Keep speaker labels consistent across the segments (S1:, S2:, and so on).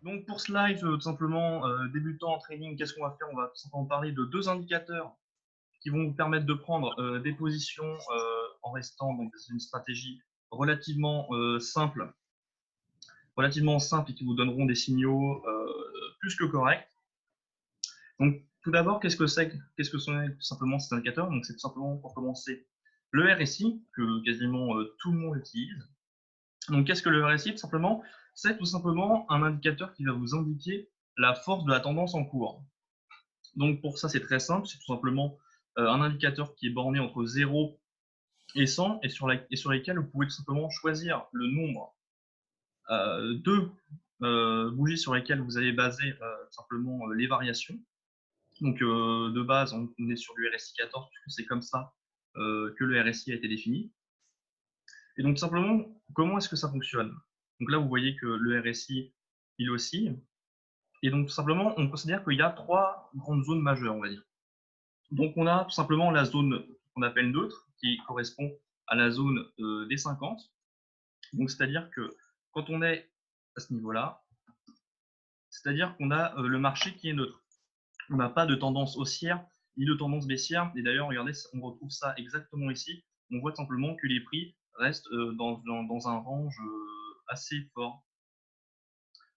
S1: Donc pour ce live, tout simplement, débutant en trading, qu'est-ce qu'on va faire? On va tout simplement parler de deux indicateurs qui vont vous permettre de prendre des positions en restant donc, dans une stratégie relativement simple et qui vous donneront des signaux plus que corrects. Donc tout d'abord, qu'est-ce que sont tout simplement ces indicateurs? Donc c'est tout simplement pour commencer le RSI que quasiment tout le monde utilise. Donc qu'est-ce que le RSI? Tout simplement, c'est tout simplement un indicateur qui va vous indiquer la force de la tendance en cours. Donc pour ça, c'est très simple, c'est tout simplement un indicateur qui est borné entre 0 et 100 et sur lesquels vous pouvez tout simplement choisir le nombre de bougies sur lesquelles vous allez baser tout simplement les variations. Donc de base, on est sur du RSI 14 puisque c'est comme ça que le RSI a été défini. Et donc tout simplement, comment est-ce que ça fonctionne? Donc là, vous voyez que le RSI, il oscille. Et donc tout simplement, on considère qu'il y a trois grandes zones majeures, on va dire. Donc on a tout simplement la zone qu'on appelle neutre, qui correspond à la zone des 50. Donc c'est-à-dire que quand on est à ce niveau-là, c'est-à-dire qu'on a le marché qui est neutre. On n'a pas de tendance haussière ni de tendance baissière. Et d'ailleurs, regardez, on retrouve ça exactement ici. On voit simplement que les prix restent dans un range assez fort.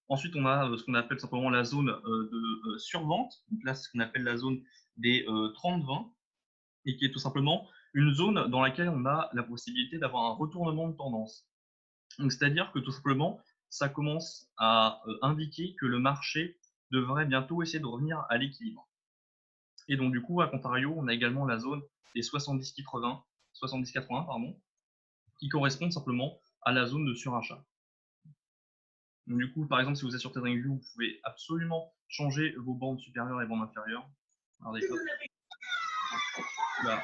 S1: Ensuite, on a ce qu'on appelle simplement la zone de survente. Donc là, c'est ce qu'on appelle la zone des 30-20 et qui est tout simplement une zone dans laquelle on a la possibilité d'avoir un retournement de tendance. Donc, c'est-à-dire que tout simplement, ça commence à indiquer que le marché devrait bientôt essayer de revenir à l'équilibre. Et donc, du coup, à contrario, on a également la zone des 70-80, 70-80, pardon, qui correspond simplement à la zone de surachat. Donc, du coup, par exemple, si vous êtes sur TradingView, vous pouvez absolument changer vos bandes supérieures et bandes inférieures. Regardez, hop. Là.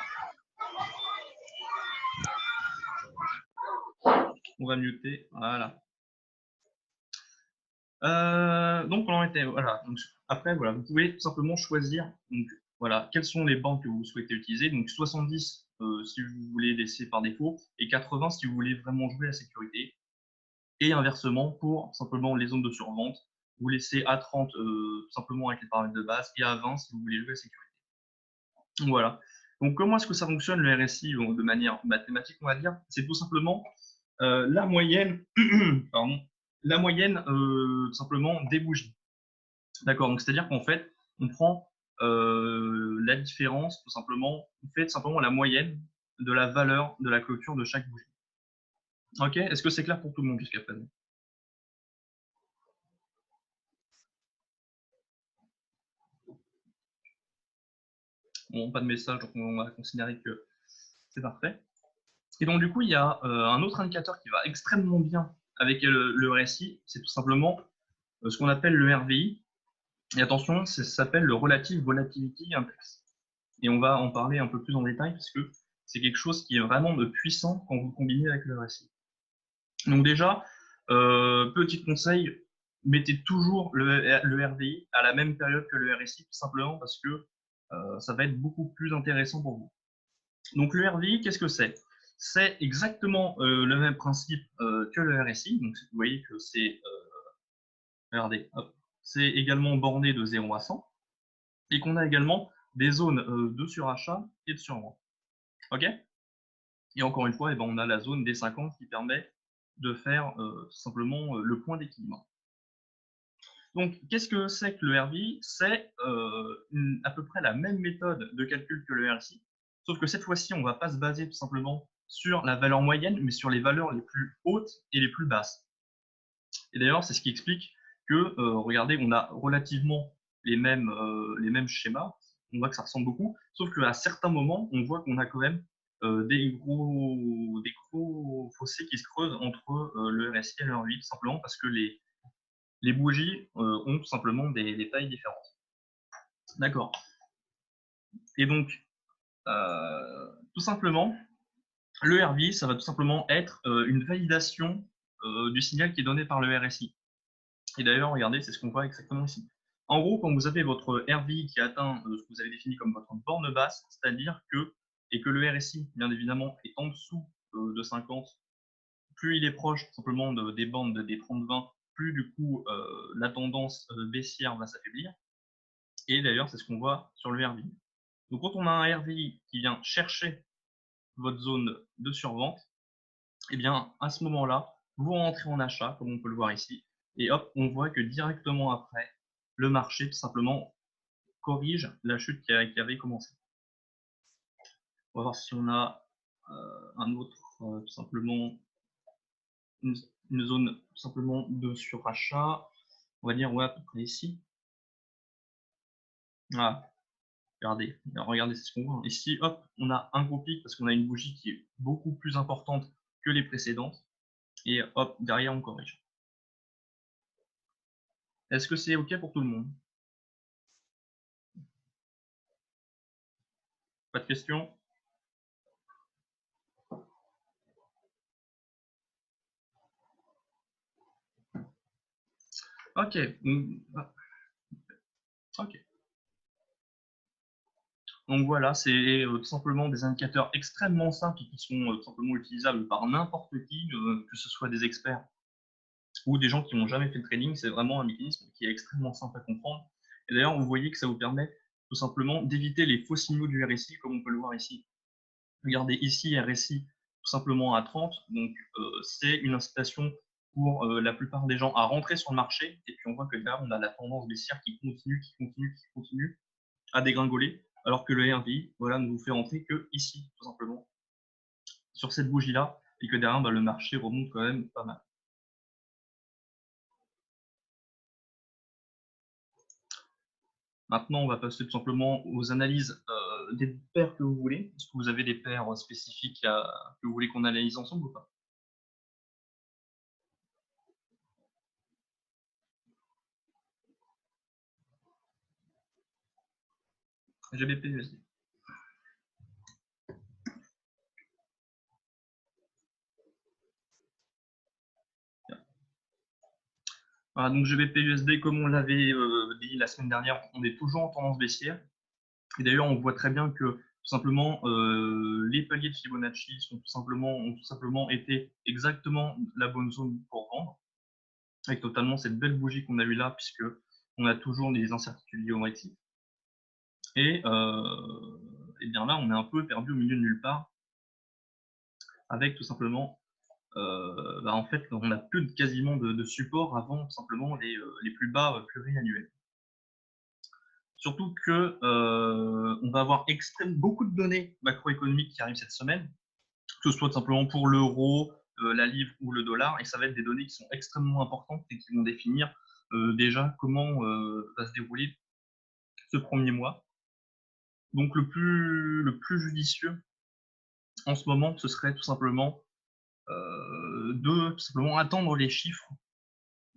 S1: On va muter, voilà. Donc on en était, voilà. Donc, après, voilà, vous pouvez tout simplement choisir. Donc voilà, quelles sont les bandes que vous souhaitez utiliser. Donc 70 si vous voulez laisser par défaut et 80 si vous voulez vraiment jouer la sécurité. Et inversement pour simplement les zones de survente, vous laissez à 30 tout simplement avec les paramètres de base et à 20 si vous voulez jouer la sécurité. Donc voilà. Donc comment est-ce que ça fonctionne le RSI de manière mathématique, on va dire? C'est tout simplement la moyenne, pardon, la moyenne tout simplement des bougies. D'accord, donc c'est-à-dire qu'en fait, on prend la différence, tout simplement, on fait tout simplement la moyenne de la valeur de la clôture de chaque bougie. Ok, est-ce que c'est clair pour tout le monde jusqu'à présent? Bon, pas de message, donc on va considérer que c'est parfait. Et donc du coup, il y a un autre indicateur qui va extrêmement bien avec le RSI, c'est tout simplement ce qu'on appelle le RVI. Et attention, ça s'appelle le Relative Volatility Index. Et on va en parler un peu plus en détail parce que c'est quelque chose qui est vraiment puissant quand vous le combinez avec le RSI. Donc déjà, petit conseil, mettez toujours le RVI à la même période que le RSI, tout simplement parce que ça va être beaucoup plus intéressant pour vous. Donc le RVI, qu'est-ce que c'est? C'est exactement le même principe que le RSI. Donc vous voyez que c'est, regardez, c'est également borné de 0 à 100 et qu'on a également des zones de surachat et de survente. Ok? Et encore une fois, eh ben, on a la zone des 50 qui permet de faire simplement le point d'équilibre. Donc, qu'est-ce que c'est que le RVI? C'est à peu près la même méthode de calcul que le RSI, sauf que cette fois-ci, on ne va pas se baser tout simplement sur la valeur moyenne, mais sur les valeurs les plus hautes et les plus basses. Et d'ailleurs, c'est ce qui explique que, regardez, on a relativement les mêmes schémas, on voit que ça ressemble beaucoup, sauf qu'à certains moments, on voit qu'on a quand même des gros fossés qui se creusent entre le RSI et le RVI, tout simplement parce que les bougies ont tout simplement des tailles différentes. D'accord. Et donc, tout simplement, le RVI, ça va tout simplement être une validation du signal qui est donné par le RSI. Et d'ailleurs, regardez, c'est ce qu'on voit exactement ici. En gros, quand vous avez votre RVI qui atteint ce que vous avez défini comme votre borne basse, c'est-à-dire que, et que le RSI, bien évidemment, est en dessous de 50, plus il est proche simplement des bandes des 30-20, plus du coup la tendance baissière va s'affaiblir. Et d'ailleurs, c'est ce qu'on voit sur le RVI. Donc quand on a un RVI qui vient chercher votre zone de survente, et bien à ce moment-là, vous rentrez en achat, comme on peut le voir ici, et hop, on voit que directement après, le marché tout simplement corrige la chute qui avait commencé. On va voir si on a un autre, tout simplement, une zone tout simplement de surachat. On va dire, ouais, à peu près ici. Ah, regardez ce qu'on voit. Ici, hop, on a un gros pic parce qu'on a une bougie qui est beaucoup plus importante que les précédentes. Et hop, derrière, on corrige. Est-ce que c'est OK pour tout le monde? Pas de questions? OK. OK. Donc voilà, c'est tout simplement des indicateurs extrêmement simples et qui sont tout simplement utilisables par n'importe qui, que ce soit des experts ou des gens qui n'ont jamais fait de trading. C'est vraiment un mécanisme qui est extrêmement simple à comprendre. Et d'ailleurs, vous voyez que ça vous permet tout simplement d'éviter les faux signaux du RSI, comme on peut le voir ici. Regardez ici, RSI tout simplement à 30, donc c'est une incitation pour la plupart des gens à rentrer sur le marché, et puis on voit que derrière, on a la tendance baissière qui continue à dégringoler, alors que le RVI voilà, ne vous fait rentrer que ici, tout simplement, sur cette bougie-là, et que derrière, le marché remonte quand même pas mal. Maintenant, on va passer tout simplement aux analyses des paires que vous voulez. Est-ce que vous avez des paires spécifiques que vous voulez qu'on analyse ensemble ou pas? GBP USD. Voilà, donc GBP USD, comme on l'avait dit la semaine dernière, on est toujours en tendance baissière. Et d'ailleurs, on voit très bien que tout simplement les paliers de Fibonacci ont tout simplement été exactement la bonne zone pour vendre, avec totalement cette belle bougie qu'on a eue là, puisque on a toujours des incertitudes liées au Brexit. Et bien là, on est un peu perdu au milieu de nulle part, avec tout simplement, en fait, on n'a plus quasiment de support avant tout simplement les plus bas pluriannuels. Surtout que on va avoir beaucoup de données macroéconomiques qui arrivent cette semaine, que ce soit tout simplement pour l'euro, la livre ou le dollar, et ça va être des données qui sont extrêmement importantes et qui vont définir déjà comment va se dérouler ce premier mois. Donc le plus judicieux en ce moment, ce serait tout simplement de tout simplement attendre les chiffres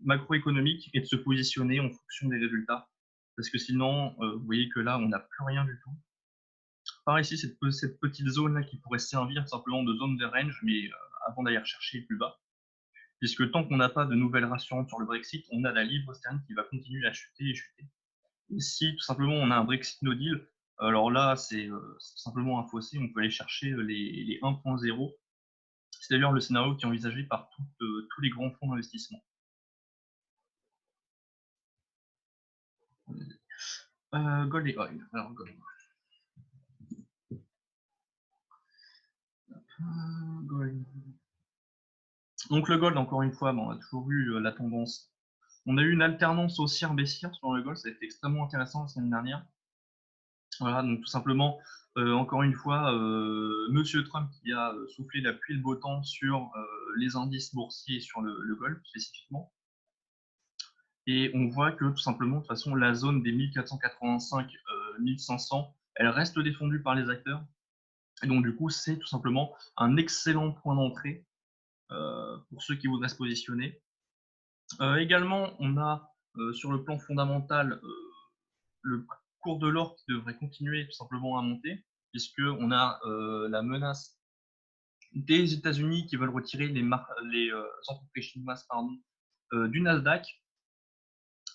S1: macroéconomiques et de se positionner en fonction des résultats. Parce que sinon, vous voyez que là, on n'a plus rien du tout. Par ici, cette petite zone-là qui pourrait servir simplement de zone de range, mais avant d'aller rechercher plus bas. Puisque tant qu'on n'a pas de nouvelles rassurantes sur le Brexit, on a la livre sterling qui va continuer à chuter et chuter. Et si tout simplement on a un Brexit no deal, alors là, c'est simplement un fossé, on peut aller chercher les 1.0. C'est d'ailleurs le scénario qui est envisagé par tous les grands fonds d'investissement. Gold et oil. Alors, gold. Gold. Donc le gold, encore une fois, on a toujours eu la tendance. On a eu une alternance haussière-baissière sur le gold, ça a été extrêmement intéressant la semaine dernière. Voilà, donc tout simplement, encore une fois, Monsieur Trump qui a soufflé la pluie et le beau temps sur les indices boursiers et sur le gold spécifiquement. Et on voit que tout simplement, de toute façon, la zone des 1485-1500, elle reste défendue par les acteurs. Et donc, du coup, c'est tout simplement un excellent point d'entrée pour ceux qui voudraient se positionner. Également, on a sur le plan fondamental le cours de l'or qui devrait continuer tout simplement à monter, puisqu'on a la menace des États-Unis qui veulent retirer les entreprises chinoises du Nasdaq,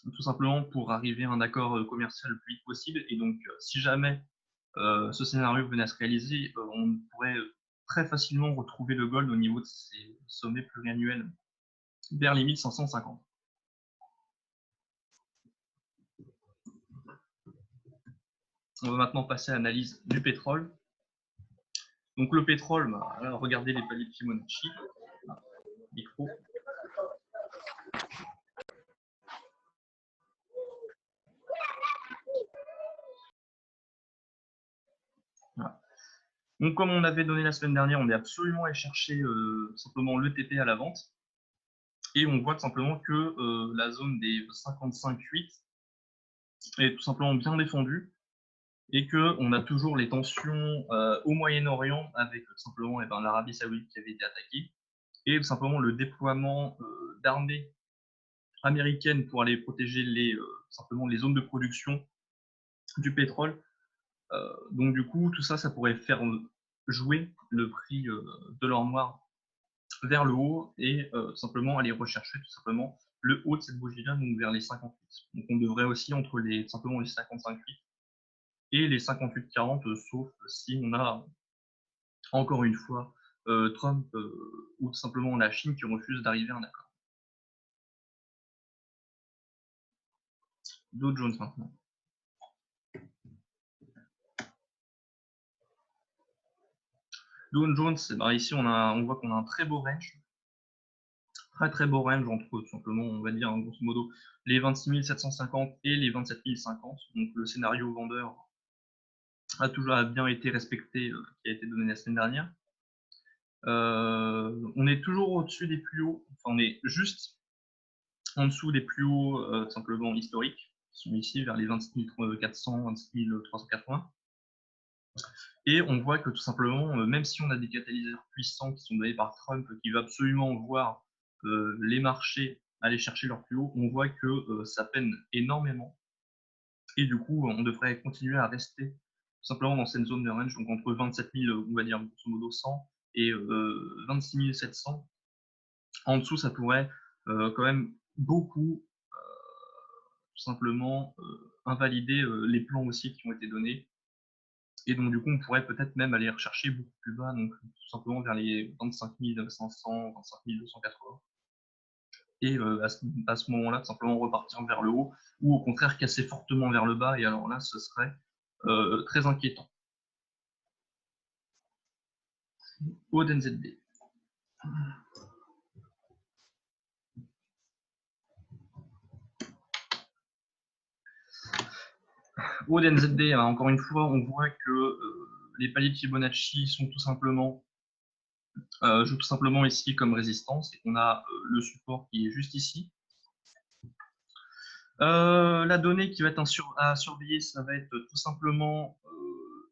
S1: tout simplement pour arriver à un accord commercial le plus vite possible. Et donc, si jamais ce scénario venait à se réaliser, on pourrait très facilement retrouver le gold au niveau de ces sommets pluriannuels vers les 1550. On va maintenant passer à l'analyse du pétrole. Donc le pétrole, bah, là, regardez les paliers de Fibonacci. Micro. Voilà. Donc comme on avait donné la semaine dernière, on est absolument allé chercher simplement l'ETP à la vente. Et on voit tout simplement que la zone des 55,8 est tout simplement bien défendue et qu'on a toujours les tensions au Moyen-Orient avec tout simplement l'Arabie Saoudite qui avait été attaquée et tout simplement le déploiement d'armées américaines pour aller protéger simplement les zones de production du pétrole. Donc du coup, tout ça, ça pourrait faire jouer le prix de l'or noir vers le haut et tout simplement aller rechercher tout simplement le haut de cette bougie-là, donc vers les 58. Donc on devrait aussi entre simplement les 55,8 et les 58,40, sauf si on a encore une fois Trump ou tout simplement la Chine qui refuse d'arriver à un accord. Dow Jones maintenant. Dow Jones, ben ici on voit qu'on a un très beau range. Très beau range entre tout simplement, on va dire grosso modo, les 26 750 et les 27 050. Donc le scénario vendeur a toujours bien été respecté, qui a été donné la semaine dernière. On est toujours au-dessus des plus hauts, enfin on est juste en dessous des plus hauts simplement historiques, qui sont ici vers les 26 400, 26 380. Et on voit que tout simplement, même si on a des catalyseurs puissants qui sont donnés par Trump, qui veut absolument voir les marchés aller chercher leur plus haut, on voit que ça peine énormément. Et du coup, on devrait continuer à rester tout simplement dans cette zone de range, donc entre 27 000, on va dire grosso modo 100, et 26 700. En dessous, ça pourrait quand même beaucoup tout simplement invalider les plans aussi qui ont été donnés. Et donc, du coup, on pourrait peut-être même aller rechercher beaucoup plus bas, donc tout simplement vers les 25 500, 25 280. Et à ce moment-là, tout simplement repartir vers le haut, ou au contraire casser fortement vers le bas, et alors là, ce serait très inquiétant. ODNZD. ODNZD, encore une fois, on voit que les paliers de Fibonacci sont tout simplement jouent tout simplement ici comme résistance, et qu'on a le support qui est juste ici. La donnée qui va être à surveiller, ça va être tout simplement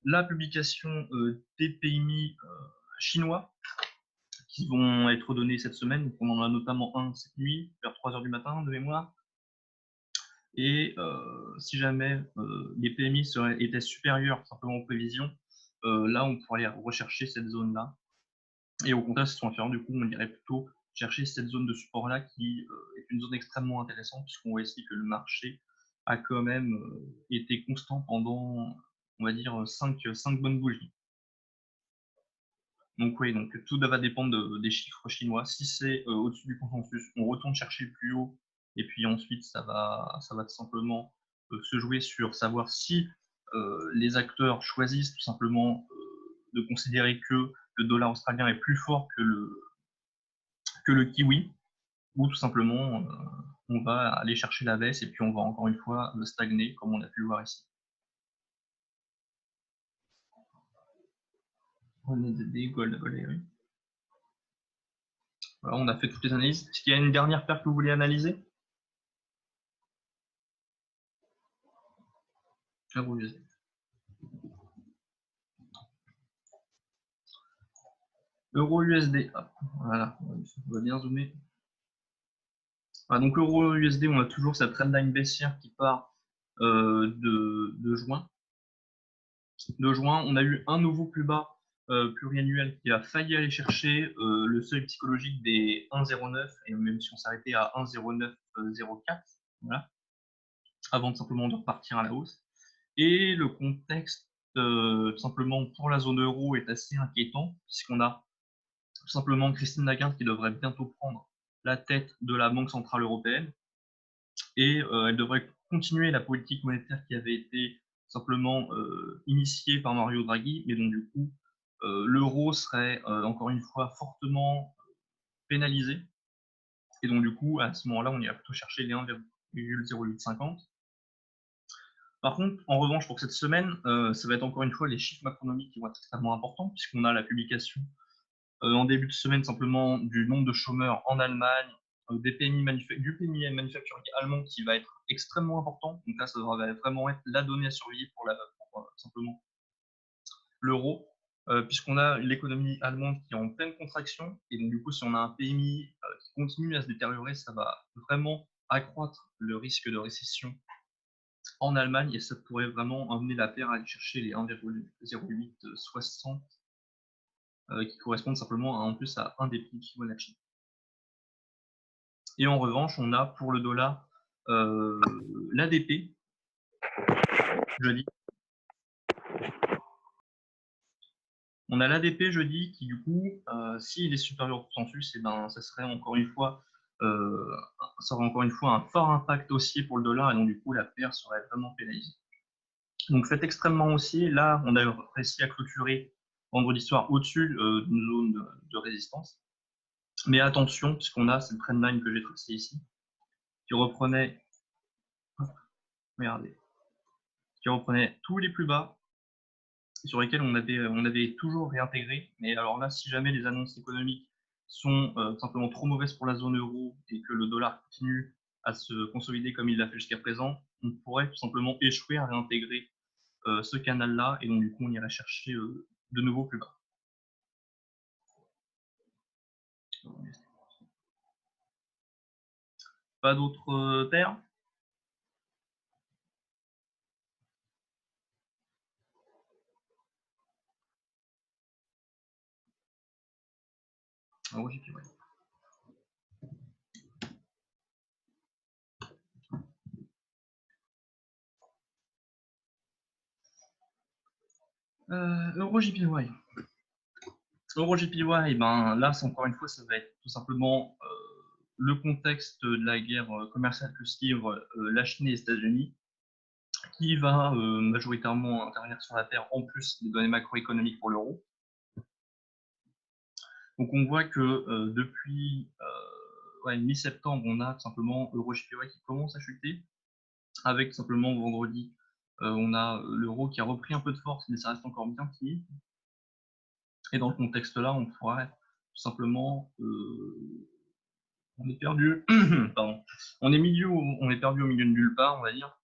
S1: la publication des PMI chinois qui vont être donnés cette semaine. Donc on en a notamment un cette nuit, vers 3 h du matin de mémoire. Et si jamais les PMI étaient supérieurs simplement aux prévisions, là on pourrait aller rechercher cette zone-là. Et au contraire, s'ils sont inférieurs, du coup, on irait plutôt chercher cette zone de support-là qui est une zone extrêmement intéressante, puisqu'on voit ici que le marché a quand même été constant pendant, on va dire, 5 bonnes bougies. Donc oui, donc tout va dépendre des chiffres chinois. Si c'est au-dessus du consensus, on retourne chercher plus haut, et puis ensuite, ça va tout simplement se jouer sur savoir si les acteurs choisissent tout simplement de considérer que le dollar australien est plus fort que le kiwi, ou tout simplement on va aller chercher la baisse et puis on va encore une fois stagner comme on a pu le voir ici. On a des gold Valérie. Voilà, on a fait toutes les analyses. Est-ce qu'il y a une dernière paire que vous voulez analyser? Euro USD. Euro USD. Ah, voilà, on va bien zoomer. Ah, donc Euro USD, on a toujours cette trendline baissière qui part de juin. De juin, on a eu un nouveau plus bas pluriannuel qui a failli aller chercher le seuil psychologique des 1,09, et même si on s'arrêtait à 1,0904, voilà, avant de simplement de repartir à la hausse. Et le contexte simplement pour la zone euro est assez inquiétant, puisqu'on a tout simplement Christine Lagarde qui devrait bientôt prendre la tête de la Banque centrale européenne, et elle devrait continuer la politique monétaire qui avait été simplement initié par Mario Draghi, mais donc du coup, l'euro serait encore une fois fortement pénalisé. Et donc du coup, à ce moment-là, on ira plutôt chercher les 1,0850. Par contre, en revanche, pour cette semaine, ça va être encore une fois les chiffres macroéconomiques qui vont être extrêmement importants, puisqu'on a la publication en début de semaine simplement du nombre de chômeurs en Allemagne, du PMI manufacturier allemand qui va être extrêmement important. Donc là, ça va vraiment être la donnée à surveiller pour simplement l'euro, puisqu'on a l'économie allemande qui est en pleine contraction. Et donc, du coup, si on a un PMI qui continue à se détériorer, ça va vraiment accroître le risque de récession en Allemagne et ça pourrait vraiment emmener la paire à aller chercher les 1,0860 qui correspondent simplement en plus à un des prix de Fibonacci. Et en revanche, on a pour le dollar l'ADP jeudi. On a l'ADP jeudi qui, du coup, s'il est supérieur au consensus, et ben, ça serait encore une fois, ça aurait encore une fois un fort impact haussier pour le dollar et donc du coup, la paire serait vraiment pénalisée. Donc, faites extrêmement haussier. Là, on a réussi à clôturer vendredi soir au-dessus d'une zone de résistance. Mais attention, puisqu'on a cette trendline que j'ai tracée ici, qui reprenait, regardez, qui reprenait tous les plus bas sur lesquels on avait toujours réintégré. Mais alors là, si jamais les annonces économiques sont simplement trop mauvaises pour la zone euro et que le dollar continue à se consolider comme il l'a fait jusqu'à présent, on pourrait tout simplement échouer à réintégrer ce canal-là et donc du coup on irait chercher de nouveau plus bas. Pas d'autres paires? Euro JPY. Euro JPY. Euro JPY, ben là, c'est encore une fois, ça va être tout simplement le contexte de la guerre commerciale que se livrent la Chine et les États-Unis, qui va majoritairement intervenir sur la Terre en plus des données macroéconomiques pour l'euro. Donc on voit que depuis mi-septembre, on a tout simplement euro-JPY qui commence à chuter, avec simplement vendredi, on a l'euro qui a repris un peu de force, mais ça reste encore bien timide. Et dans le contexte-là, on pourrait tout simplement on est perdu, pardon, on est perdu au milieu de nulle part, on va dire,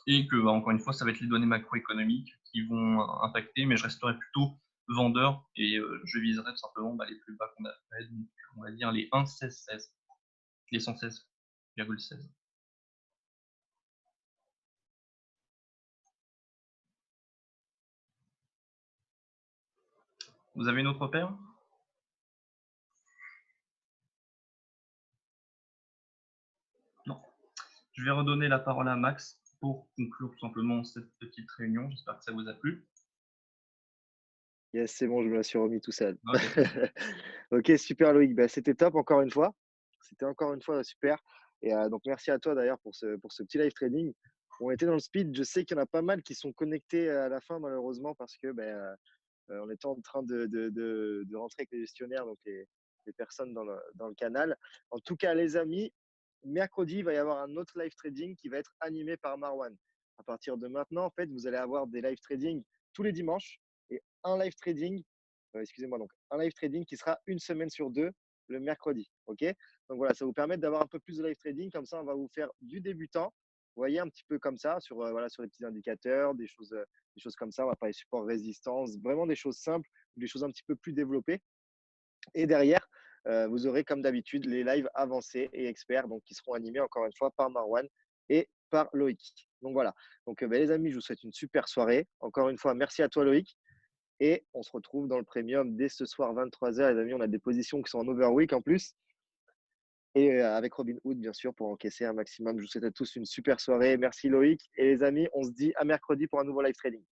S1: et que, encore une fois, ça va être les données macroéconomiques qui vont impacter, mais je resterai plutôt vendeur et je viserai tout simplement les plus bas qu'on a fait, donc on va dire les 1,1616, les 116,16. Vous avez une autre paire? Non. Je vais redonner la parole à Max pour conclure tout simplement cette petite réunion. J'espère que ça vous a plu.
S2: Yes, c'est bon, je me la suis remis tout seul.
S1: Okay.
S2: Ok, super Loïc. Bah, c'était top encore une fois. C'était encore une fois super. Et donc merci à toi d'ailleurs pour ce petit live trading. On était dans le speed. Je sais qu'il y en a pas mal qui sont connectés à la fin malheureusement parce que on était en train de rentrer avec les gestionnaires, donc les personnes dans le canal. En tout cas, les amis, mercredi, il va y avoir un autre live trading qui va être animé par Marwan. À partir de maintenant, en fait, vous allez avoir des live trading tous les dimanches et un live trading, excusez-moi, donc un live trading qui sera une semaine sur deux le mercredi. OK? Donc voilà, ça va vous permettre d'avoir un peu plus de live trading. Comme ça, on va vous faire du débutant. Vous voyez, un petit peu comme ça, sur les petits indicateurs, des choses comme ça. On va parler support, résistance, vraiment des choses simples, des choses un petit peu plus développées. Et derrière, vous aurez comme d'habitude les lives avancés et experts, donc qui seront animés encore une fois par Marwan et par Loïc. Donc voilà. Donc les amis, je vous souhaite une super soirée. Encore une fois, merci à toi Loïc. Et on se retrouve dans le premium dès ce soir 23h. Les amis, on a des positions qui sont en overweek en plus. Et avec Robin Hood, bien sûr, pour encaisser un maximum. Je vous souhaite à tous une super soirée. Merci Loïc. Et les amis, on se dit à mercredi pour un nouveau live trading.